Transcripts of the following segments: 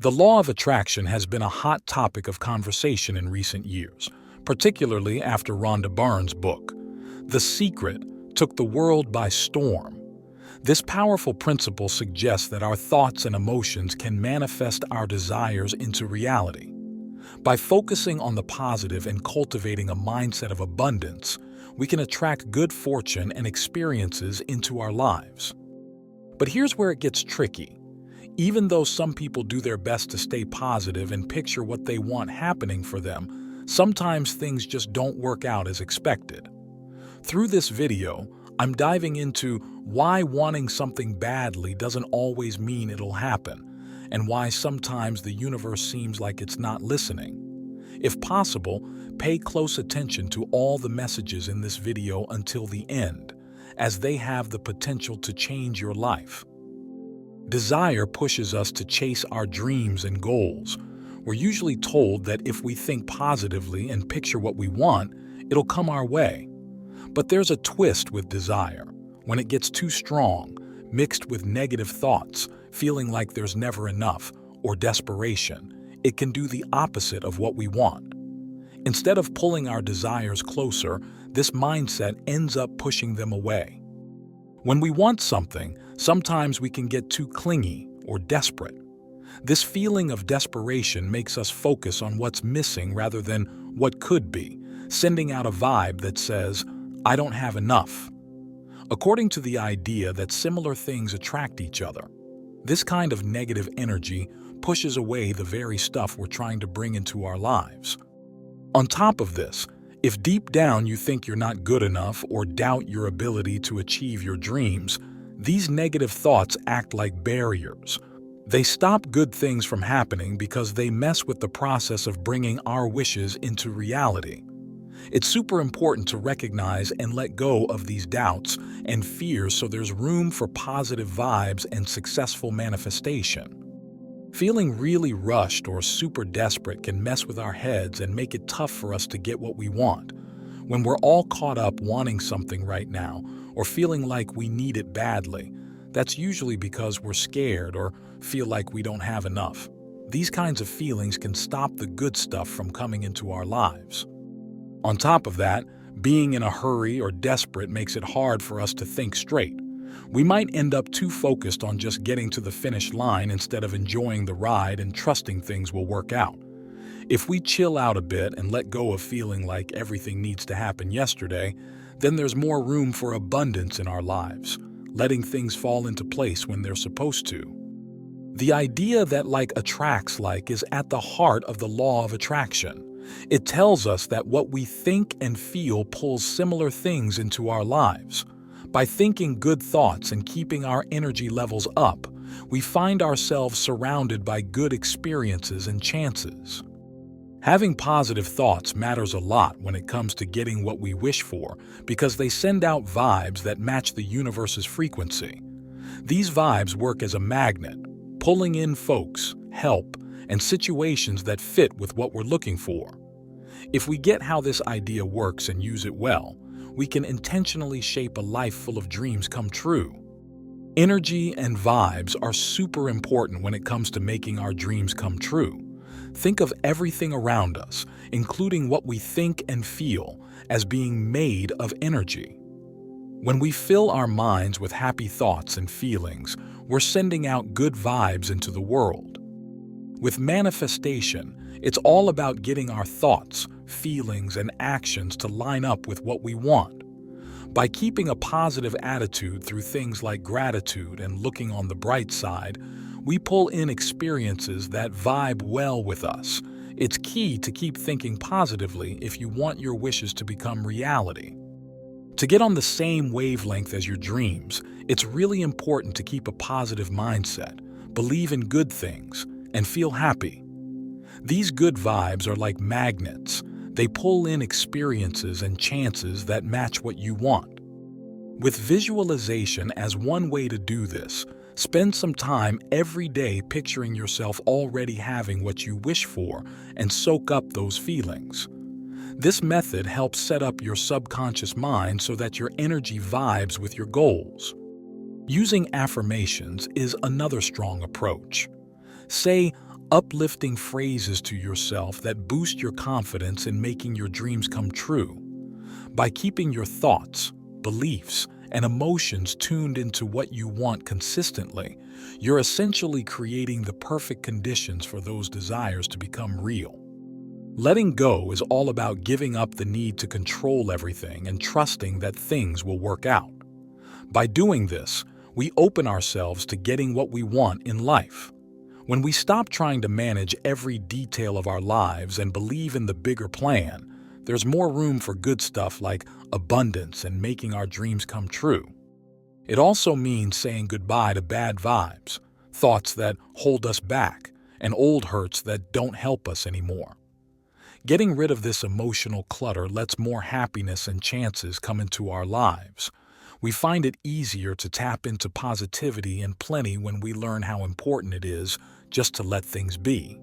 The law of attraction has been a hot topic of conversation in recent years, particularly after Rhonda Byrne's book, The Secret, took the world by storm. This powerful principle suggests that our thoughts and emotions can manifest our desires into reality. By focusing on the positive and cultivating a mindset of abundance, we can attract good fortune and experiences into our lives. But here's where it gets tricky. Even though some people do their best to stay positive and picture what they want happening for them, sometimes things just don't work out as expected. Through this video, I'm diving into why wanting something badly doesn't always mean it'll happen, and why sometimes the universe seems like it's not listening. If possible, pay close attention to all the messages in this video until the end, as they have the potential to change your life. Desire pushes us to chase our dreams and goals. We're usually told that if we think positively and picture what we want, it'll come our way. But there's a twist with desire. When it gets too strong, mixed with negative thoughts, feeling like there's never enough, or desperation, it can do the opposite of what we want. Instead of pulling our desires closer, this mindset ends up pushing them away. When we want something, sometimes we can get too clingy or desperate. This feeling of desperation makes us focus on what's missing rather than what could be, sending out a vibe that says, "I don't have enough." According to the idea that similar things attract each other, this kind of negative energy pushes away the very stuff we're trying to bring into our lives. On top of this, if deep down you think you're not good enough or doubt your ability to achieve your dreams, these negative thoughts act like barriers. They stop good things from happening because they mess with the process of bringing our wishes into reality. It's super important to recognize and let go of these doubts and fears so there's room for positive vibes and successful manifestation. Feeling really rushed or super desperate can mess with our heads and make it tough for us to get what we want. When we're all caught up wanting something right now or feeling like we need it badly, that's usually because we're scared or feel like we don't have enough. These kinds of feelings can stop the good stuff from coming into our lives. On top of that, being in a hurry or desperate makes it hard for us to think straight. We might end up too focused on just getting to the finish line instead of enjoying the ride and trusting things will work out. If we chill out a bit and let go of feeling like everything needs to happen yesterday, then there's more room for abundance in our lives, letting things fall into place when they're supposed to. The idea that like attracts like is at the heart of the law of attraction. It tells us that what we think and feel pulls similar things into our lives. By thinking good thoughts and keeping our energy levels up, we find ourselves surrounded by good experiences and chances. Having positive thoughts matters a lot when it comes to getting what we wish for because they send out vibes that match the universe's frequency. These vibes work as a magnet, pulling in folks, help, and situations that fit with what we're looking for. If we get how this idea works and use it well, we can intentionally shape a life full of dreams come true. Energy and vibes are super important when it comes to making our dreams come true. Think of everything around us, including what we think and feel, as being made of energy. When we fill our minds with happy thoughts and feelings, we're sending out good vibes into the world. With manifestation, it's all about getting our thoughts, feelings, and actions to line up with what we want. By keeping a positive attitude through things like gratitude and looking on the bright side, we pull in experiences that vibe well with us. It's key to keep thinking positively if you want your wishes to become reality. To get on the same wavelength as your dreams, it's really important to keep a positive mindset, believe in good things, and feel happy. These good vibes are like magnets. They pull in experiences and chances that match what you want. With visualization as one way to do this, spend some time every day picturing yourself already having what you wish for and soak up those feelings. This method helps set up your subconscious mind so that your energy vibes with your goals. Using affirmations is another strong approach. Say, uplifting phrases to yourself that boost your confidence in making your dreams come true. By keeping your thoughts, beliefs, and emotions tuned into what you want consistently, you're essentially creating the perfect conditions for those desires to become real. Letting go is all about giving up the need to control everything and trusting that things will work out. By doing this, we open ourselves to getting what we want in life. When we stop trying to manage every detail of our lives and believe in the bigger plan, there's more room for good stuff like abundance and making our dreams come true. It also means saying goodbye to bad vibes, thoughts that hold us back, and old hurts that don't help us anymore. Getting rid of this emotional clutter lets more happiness and chances come into our lives. We find it easier to tap into positivity and plenty when we learn how important it is just to let things be.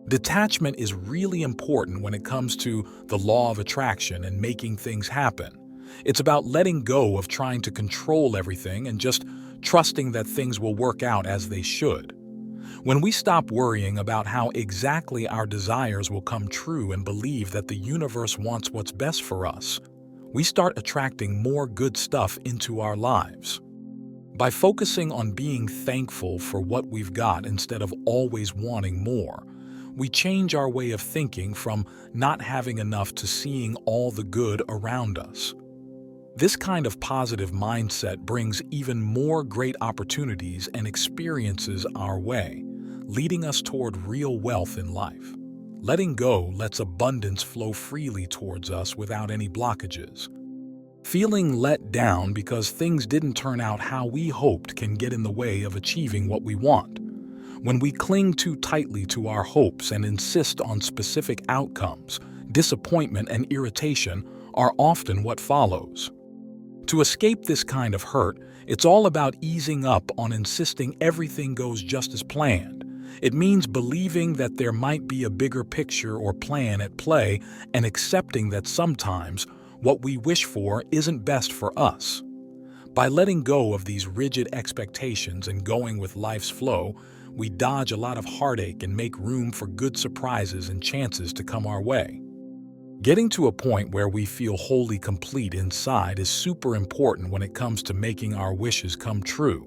Detachment is really important when it comes to the law of attraction and making things happen. It's about letting go of trying to control everything and just trusting that things will work out as they should. When we stop worrying about how exactly our desires will come true and believe that the universe wants what's best for us, we start attracting more good stuff into our lives. By focusing on being thankful for what we've got instead of always wanting more, we change our way of thinking from not having enough to seeing all the good around us. This kind of positive mindset brings even more great opportunities and experiences our way, leading us toward real wealth in life. Letting go lets abundance flow freely towards us without any blockages. Feeling let down because things didn't turn out how we hoped can get in the way of achieving what we want. When we cling too tightly to our hopes and insist on specific outcomes, disappointment and irritation are often what follows. To escape this kind of hurt, it's all about easing up on insisting everything goes just as planned. It means believing that there might be a bigger picture or plan at play and accepting that sometimes what we wish for isn't best for us. By letting go of these rigid expectations and going with life's flow, we dodge a lot of heartache and make room for good surprises and chances to come our way. Getting to a point where we feel wholly complete inside is super important when it comes to making our wishes come true.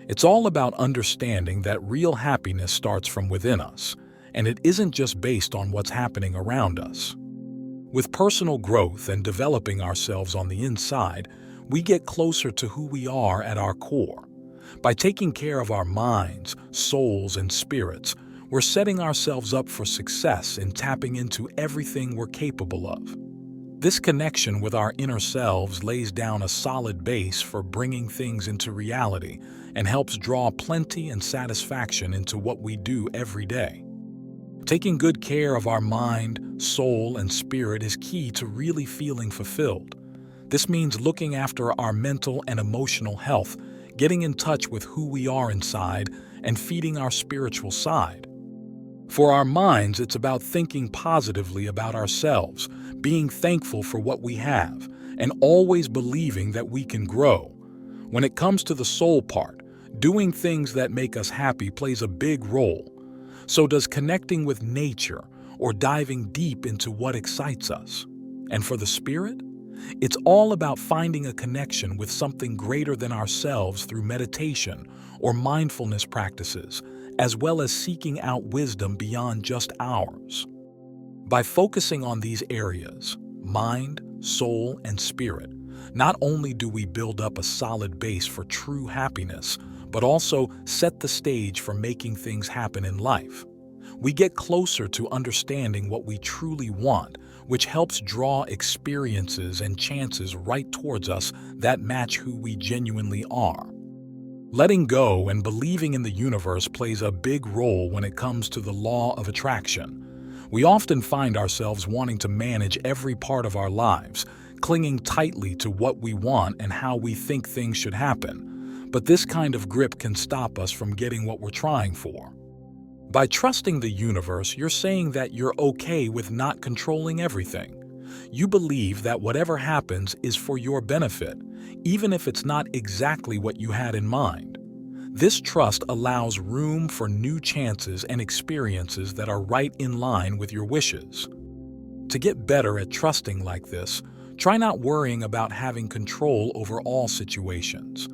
It's all about understanding that real happiness starts from within us, and it isn't just based on what's happening around us. With personal growth and developing ourselves on the inside, we get closer to who we are at our core. By taking care of our minds, souls, and spirits, we're setting ourselves up for success in tapping into everything we're capable of. This connection with our inner selves lays down a solid base for bringing things into reality and helps draw plenty and satisfaction into what we do every day. Taking good care of our mind, soul, and spirit is key to really feeling fulfilled. This means looking after our mental and emotional health, getting in touch with who we are inside, and feeding our spiritual side. For our minds, it's about thinking positively about ourselves, being thankful for what we have, and always believing that we can grow. When it comes to the soul part, doing things that make us happy plays a big role. So does connecting with nature or diving deep into what excites us. And for the spirit, it's all about finding a connection with something greater than ourselves through meditation or mindfulness practices, as well as seeking out wisdom beyond just ours. By focusing on these areas, mind, soul, and spirit, not only do we build up a solid base for true happiness, but also set the stage for making things happen in life. We get closer to understanding what we truly want, which helps draw experiences and chances right towards us that match who we genuinely are. Letting go and believing in the universe plays a big role when it comes to the law of attraction. We often find ourselves wanting to manage every part of our lives, clinging tightly to what we want and how we think things should happen. But this kind of grip can stop us from getting what we're trying for. By trusting the universe, you're saying that you're okay with not controlling everything. You believe that whatever happens is for your benefit, even if it's not exactly what you had in mind. This trust allows room for new chances and experiences that are right in line with your wishes. To get better at trusting like this, try not worrying about having control over all situations.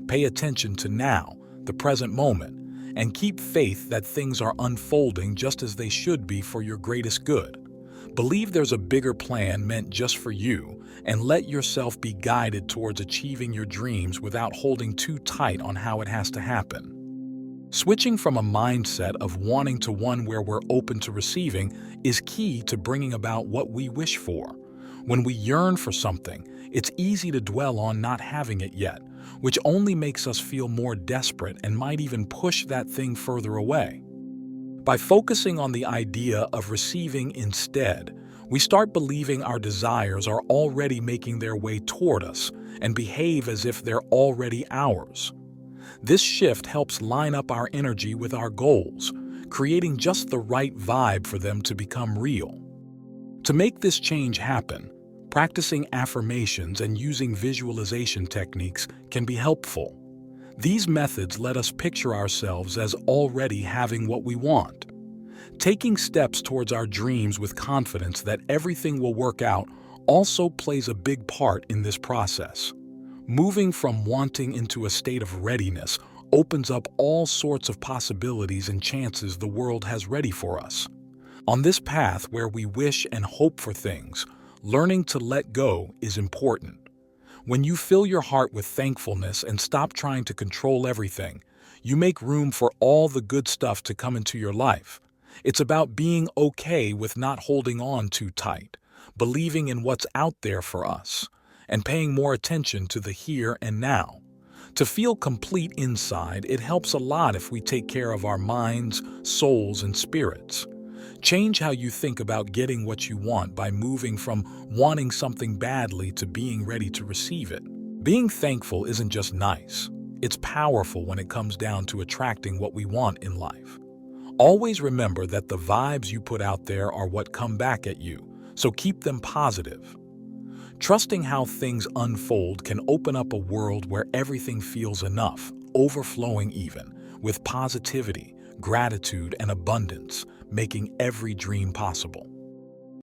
Pay attention to now, the present moment, and keep faith that things are unfolding just as they should be for your greatest good. Believe there's a bigger plan meant just for you, and let yourself be guided towards achieving your dreams without holding too tight on how it has to happen. Switching from a mindset of wanting to one where we're open to receiving is key to bringing about what we wish for. When we yearn for something, it's easy to dwell on not having it yet, which only makes us feel more desperate and might even push that thing further away. By focusing on the idea of receiving instead, we start believing our desires are already making their way toward us and behave as if they're already ours. This shift helps line up our energy with our goals, creating just the right vibe for them to become real. To make this change happen, practicing affirmations and using visualization techniques can be helpful. These methods let us picture ourselves as already having what we want. Taking steps towards our dreams with confidence that everything will work out also plays a big part in this process. Moving from wanting into a state of readiness opens up all sorts of possibilities and chances the world has ready for us. On this path where we wish and hope for things, learning to let go is important. When you fill your heart with thankfulness and stop trying to control everything, you make room for all the good stuff to come into your life. It's about being okay with not holding on too tight, believing in what's out there for us, and paying more attention to the here and now. To feel complete inside, it helps a lot if we take care of our minds, souls, and spirits. Change how you think about getting what you want by moving from wanting something badly to being ready to receive it. Being thankful isn't just nice. It's powerful when it comes down to attracting what we want in life. Always remember that the vibes you put out there are what come back at you, so keep them positive. Trusting how things unfold can open up a world where everything feels enough, overflowing even, with positivity, gratitude, and abundance, making every dream possible.